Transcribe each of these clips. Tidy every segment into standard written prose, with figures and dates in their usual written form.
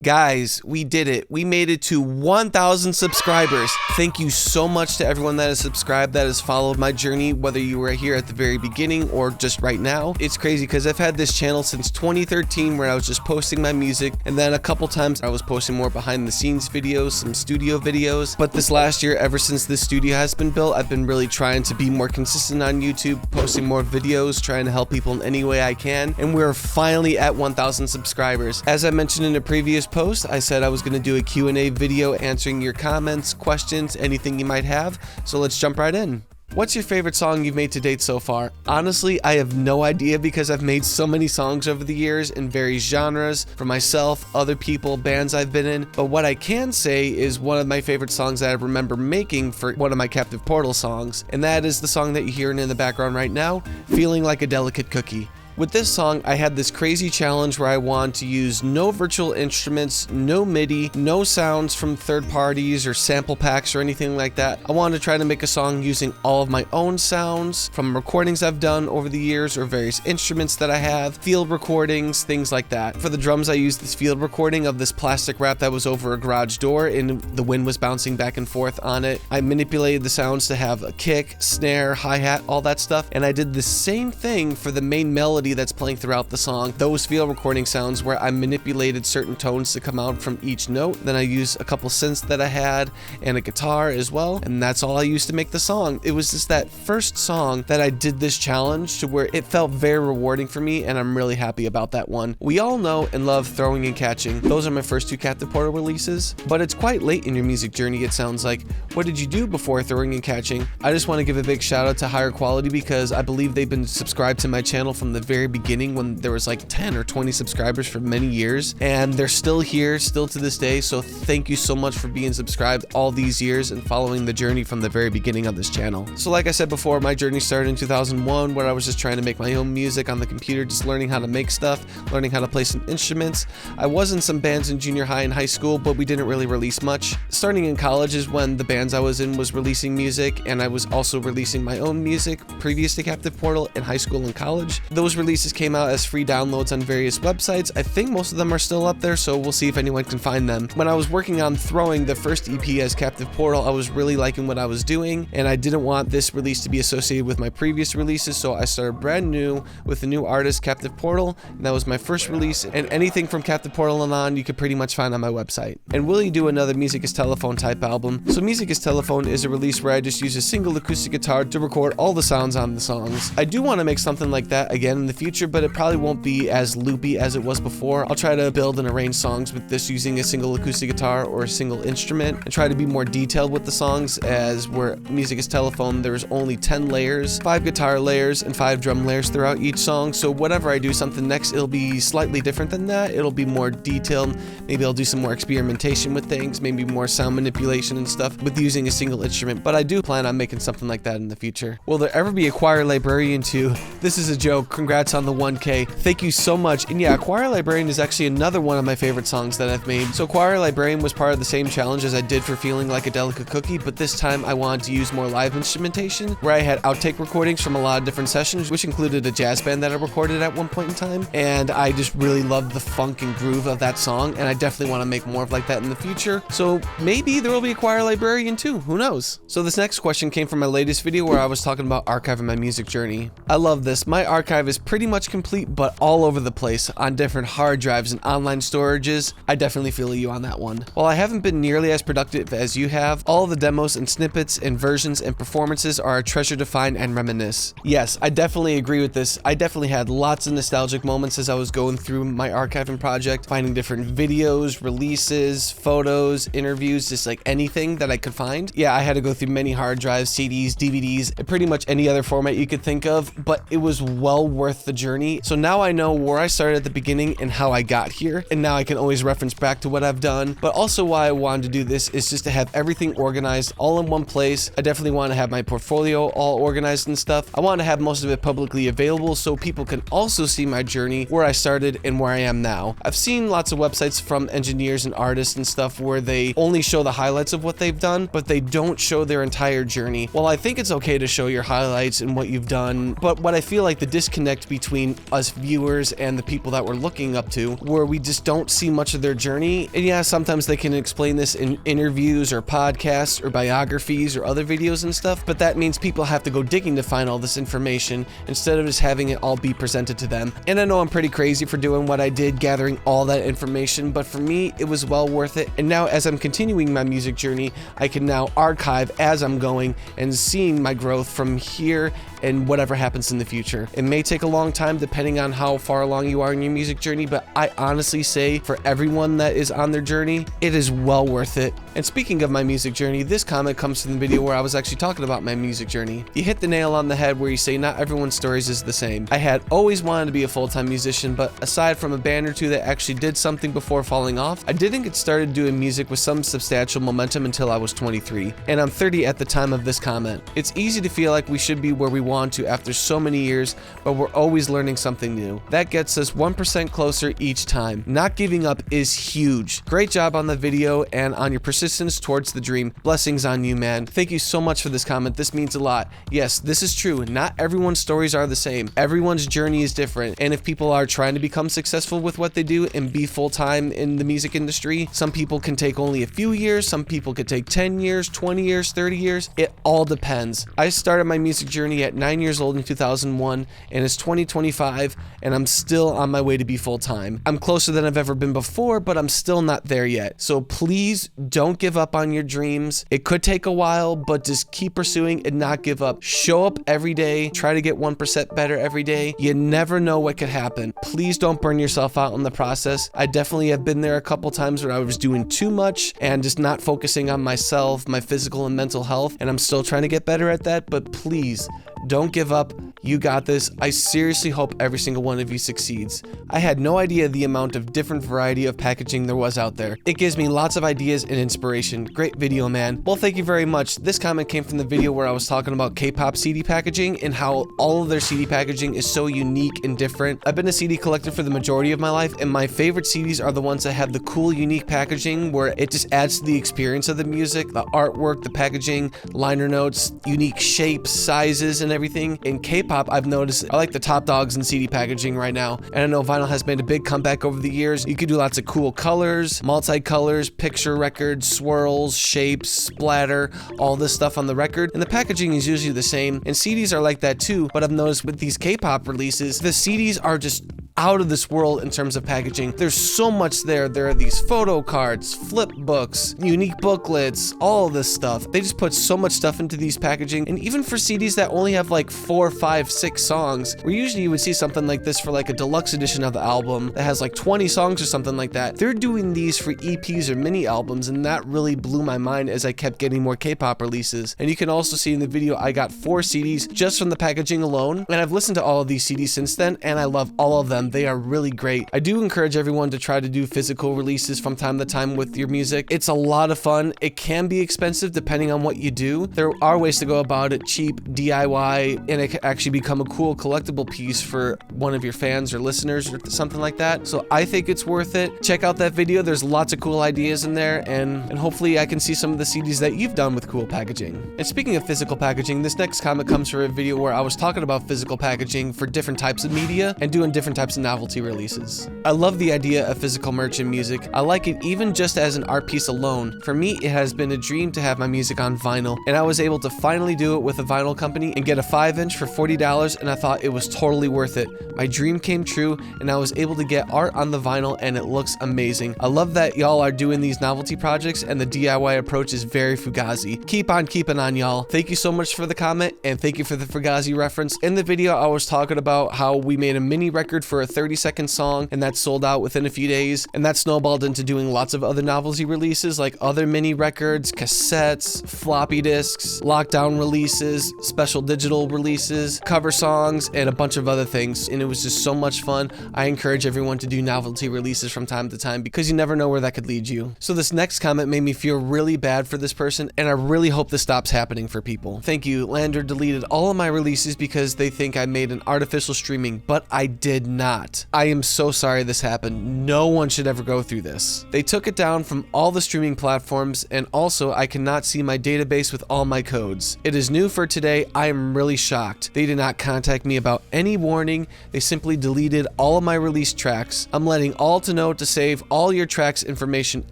Guys, we did it. We made it to 1,000 subscribers. Thank you so much to everyone that has subscribed, that has followed my journey, whether you were here at the very beginning or just right now. It's crazy because I've had this channel since 2013 where I was just posting my music, and then a couple times I was posting more behind the scenes videos, some studio videos. But this last year, ever since this studio has been built, I've been really trying to be more consistent on YouTube, posting more videos, trying to help people in any way I can. And we're finally at 1,000 subscribers. As I mentioned in a previous post, I said I was going to do a Q&A video answering your comments, questions, anything you might have. So let's jump right in. What's your favorite song you've made to date so far? Honestly, I have no idea because I've made so many songs over the years in various genres for myself, other people, bands I've been in. But what I can say is one of my favorite songs that I remember making for one of my Captive Portal songs, and that is the song that you're hearing in the background right now, Feeling Like a Delicate Cookie. With this song, I had this crazy challenge where I wanted to use no virtual instruments, no MIDI, no sounds from third parties or sample packs or anything like that. I wanted to try to make a song using all of my own sounds from recordings I've done over the years or various instruments that I have, field recordings, things like that. For the drums, I used this field recording of this plastic wrap that was over a garage door and the wind was bouncing back and forth on it. I manipulated the sounds to have a kick, snare, hi-hat, all that stuff, and I did the same thing for the main melody that's playing throughout the song. Those field recording sounds where I manipulated certain tones to come out from each note. Then I used a couple synths that I had and a guitar as well, and that's all I used to make the song. It was just that first song that I did this challenge to where it felt very rewarding for me, and I'm really happy about that one. We all know and love Throwing and Catching. Those are my first two Captive Portal releases, but it's quite late in your music journey, it sounds like. What did you do before Throwing and Catching? I just want to give a big shout out to Higher Quality because I believe they've been subscribed to my channel from the very beginning when there was like 10 or 20 subscribers for many years, and they're still here, still to this day. So thank you so much for being subscribed all these years and following the journey from the very beginning of this channel. So like I said before, my journey started in 2001 where I was just trying to make my own music on the computer, just learning how to make stuff, learning how to play some instruments. I was in some bands in junior high and high school, but we didn't really release much. Starting in college is when the bands I was in was releasing music, and I was also releasing my own music previous to Captive Portal in high school and college. Those releases came out as free downloads on various websites. I think most of them are still up there, so we'll see if anyone can find them. When I was working on Throwing, the first EP as Captive Portal, I was really liking what I was doing, and I didn't want this release to be associated with my previous releases, so I started brand new with a new artist, Captive Portal, and that was my first release, and anything from Captive Portal and on you could pretty much find on my website. And will you do another Music is Telephone type album? So Music is Telephone is a release where I just use a single acoustic guitar to record all the sounds on the songs. I do want to make something like that again in the future, but it probably won't be as loopy as it was before. I'll try to build and arrange songs with this using a single acoustic guitar or a single instrument and try to be more detailed with the songs, as where Music is Telephone there's only 10 layers, 5 guitar layers and 5 drum layers throughout each song. So whenever I do something next, it'll be slightly different than that. It'll be more detailed. Maybe I'll do some more experimentation with things, maybe more sound manipulation and stuff with using a single instrument, but I do plan on making something like that in the future. Will there ever be a Choir Librarian 2? This is a joke. Congrats on the 1K. Thank you so much. And yeah, Choir Librarian is actually another one of my favorite songs that I've made. So Choir Librarian was part of the same challenge as I did for Feeling Like a Delicate Cookie, but this time I wanted to use more live instrumentation, where I had outtake recordings from a lot of different sessions, which included a jazz band that I recorded at one point in time, and I just really loved the funk and groove of that song, and I definitely want to make more of like that in the future. So maybe there will be a Choir Librarian too, who knows? So this next question came from my latest video where I was talking about archiving my music journey. I love this. My archive is pretty much complete, but all over the place on different hard drives and online storages. I definitely feel you on that one. While I haven't been nearly as productive as you have, all of the demos and snippets and versions and performances are a treasure to find and reminisce. Yes, I definitely agree with this. I definitely had lots of nostalgic moments as I was going through my archiving project, finding different videos, releases, photos, interviews, just like anything that I could find. Yeah, I had to go through many hard drives, CDs, DVDs, and pretty much any other format you could think of, but it was well worth the journey. So now I know where I started at the beginning and how I got here, and now I can always reference back to what I've done. But also why I wanted to do this is just to have everything organized all in one place. I definitely want to have my portfolio all organized and stuff. I want to have most of it publicly available so people can also see my journey, where I started and where I am now. I've seen lots of websites from engineers and artists and stuff where they only show the highlights of what they've done, but they don't show their entire journey. Well, I think it's okay to show your highlights and what you've done, but what I feel like the disconnect between us viewers and the people that we're looking up to, where we just don't see much of their journey. And yeah, sometimes they can explain this in interviews or podcasts or biographies or other videos and stuff, but that means people have to go digging to find all this information instead of just having it all be presented to them. And I know I'm pretty crazy for doing what I did, gathering all that information, but for me, it was well worth it. And now as I'm continuing my music journey, I can now archive as I'm going and seeing my growth from here and whatever happens in the future. It may take a long time depending on how far along you are in your music journey, but I honestly say for everyone that is on their journey, it is well worth it. And speaking of my music journey, this comment comes from the video where I was actually talking about my music journey. You hit the nail on the head where you say not everyone's stories is the same. I had always wanted to be a full-time musician, but aside from a band or two that actually did something before falling off, I didn't get started doing music with some substantial momentum until I was 23, and I'm 30 at the time of this comment. It's easy to feel like we should be where we want to after so many years, but we're always learning something new. That gets us 1% closer each time. Not giving up is huge. Great job on the video and on your persistence towards the dream. Blessings on you, man. Thank you so much for this comment. This means a lot. Yes, this is true. Not everyone's stories are the same. Everyone's journey is different, and if people are trying to become successful with what they do and be full-time in the music industry, some people can take only a few years, some people could take 10 years, 20 years, 30 years. It all depends. I started my music journey at 9 years old in 2001, and it's 2025, and I'm still on my way to be full-time. I'm closer than I've ever been before, but I'm still not there yet. So please don't give up on your dreams. It could take a while, but just keep pursuing and not give up. Show up every day. Try to get 1% better every day. You never know what could happen. Please don't burn yourself out in the process. I definitely have been there a couple times where I was doing too much and just not focusing on myself, my physical and mental health, and I'm still trying to get better at that, but please don't give up. You got this. I seriously hope every single one of you succeeds. I had no idea the amount of different variety of packaging there was out there. It gives me lots of ideas and inspiration. Great video, man. Well, thank you very much. This comment came from the video where I was talking about K-pop CD packaging and how all of their CD packaging is so unique and different. I've been a CD collector for the majority of my life, and my favorite CDs are the ones that have the cool, unique packaging where it just adds to the experience of the music, the artwork, the packaging, liner notes, unique shapes, sizes, and everything. In K-pop, I've noticed I like the top dogs in CD packaging right now, and I know vinyl has made a big comeback over the years. You could do lots of cool colors, multicolors, picture records, swirls, shapes, splatter, all this stuff on the record, and the packaging is usually the same, and CDs are like that too. But I've noticed with these K-pop releases, the CDs are just out of this world in terms of packaging. There's so much there. There are these photo cards, flip books, unique booklets, all of this stuff. They just put so much stuff into these packaging, and even for CDs that only have like 4, 5, 6 songs, where usually you would see something like this for like a deluxe edition of the album that has like 20 songs or something like that. They're doing these for EPs or mini albums, and that really blew my mind as I kept getting more K-pop releases. And you can also see in the video I got 4 CDs just from the packaging alone, and I've listened to all of these CDs since then, and I love all of them. They are really great. I do encourage everyone to try to do physical releases from time to time with your music. It's a lot of fun. It can be expensive depending on what you do. There are ways to go about it, cheap, DIY, and it can actually become a cool collectible piece for one of your fans or listeners or something like that. So I think it's worth it. Check out that video. There's lots of cool ideas in there, and hopefully I can see some of the CDs that you've done with cool packaging. And speaking of physical packaging, this next comment comes from a video where I was talking about physical packaging for different types of media and doing different types of novelty releases. I love the idea of physical merch in music. I like it even just as an art piece alone. For me, it has been a dream to have my music on vinyl, and I was able to finally do it with a vinyl company and get a 5-inch for $40, and I thought it was totally worth it. My dream came true, and I was able to get art on the vinyl, and it looks amazing. I love that y'all are doing these novelty projects, and the DIY approach is very Fugazi. Keep on keeping on, y'all. Thank you so much for the comment, and thank you for the Fugazi reference. In the video, I was talking about how we made a mini record for a 30-second song, and that sold out within a few days, and that snowballed into doing lots of other novelty releases like other mini records, cassettes, floppy disks, lockdown releases, special digital releases, cover songs, and a bunch of other things, and it was just so much fun. I encourage everyone to do novelty releases from time to time because you never know where that could lead you. So this next comment made me feel really bad for this person, and I really hope this stops happening for people. Thank you. Lander deleted all of my releases because they think I made an artificial streaming, but I did not. not. I am so sorry this happened. No one should ever go through this. They took it down from all the streaming platforms, and also I cannot see my database with all my codes. It is new for today. I am really shocked. They did not contact me about any warning. They simply deleted all of my release tracks. I'm letting all to know to save all your tracks information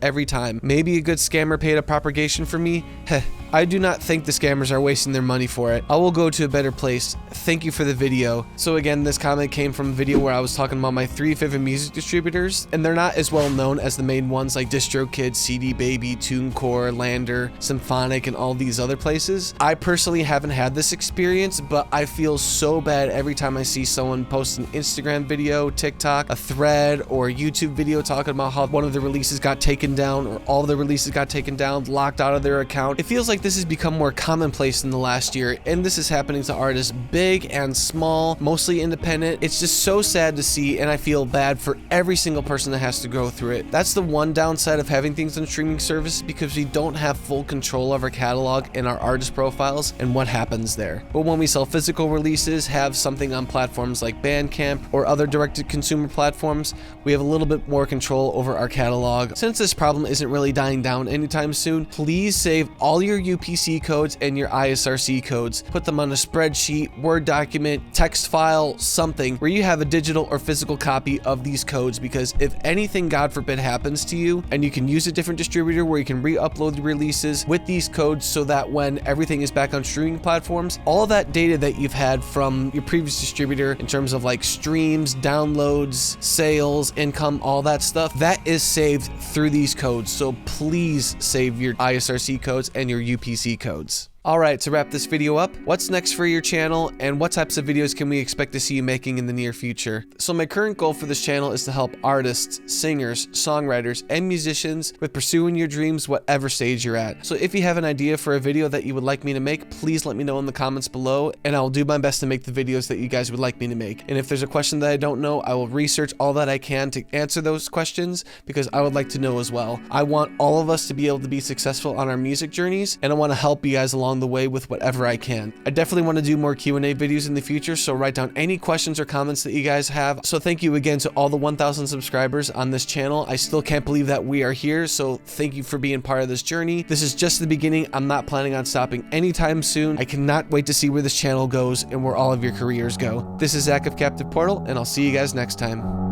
every time. Maybe a good scammer paid a propagation for me? Heh. I do not think the scammers are wasting their money for it. I will go to a better place. Thank you for the video. So again, this comment came from a video where I was talking about my 3 favorite music distributors, and they're not as well known as the main ones like DistroKid, CD Baby, TuneCore, Lander, Symphonic, and all these other places. I personally haven't had this experience, but I feel so bad every time I see someone post an Instagram video, TikTok, a thread, or a YouTube video talking about how one of the releases got taken down or all the releases got taken down, locked out of their account. It feels like this has become more commonplace in the last year, and this is happening to artists big and small, mostly independent. It's just so sad to see, and I feel bad for every single person that has to go through it. That's the one downside of having things on streaming services, because we don't have full control of our catalog and our artist profiles and what happens there. But when we sell physical releases, have something on platforms like Bandcamp or other direct-to-consumer platforms, we have a little bit more control over our catalog. Since this problem isn't really dying down anytime soon, please save all your UPC codes and your ISRC codes. Put them on a spreadsheet, Word document, text file, something where you have a digital or physical copy of these codes, because if anything, God forbid, happens to you, and you can use a different distributor where you can re-upload the releases with these codes, so that when everything is back on streaming platforms, all of that data that you've had from your previous distributor in terms of like streams, downloads, sales, income, all that stuff, that is saved through these codes. So please save your ISRC codes and your UPC codes. Alright, to wrap this video up, what's next for your channel, and what types of videos can we expect to see you making in the near future? So my current goal for this channel is to help artists, singers, songwriters, and musicians with pursuing your dreams whatever stage you're at. So if you have an idea for a video that you would like me to make, please let me know in the comments below, and I'll do my best to make the videos that you guys would like me to make. And if there's a question that I don't know, I will research all that I can to answer those questions, because I would like to know as well. I want all of us to be able to be successful on our music journeys, and I want to help you guys along the way with whatever I can. I definitely want to do more Q&A videos in the future, so write down any questions or comments that you guys have. So thank you again to all the 1,000 subscribers on this channel. I still can't believe that we are here, so thank you for being part of this journey. This is just the beginning. I'm not planning on stopping anytime soon. I cannot wait to see where this channel goes and where all of your careers go. This is Zach of Captive Portal, and I'll see you guys next time.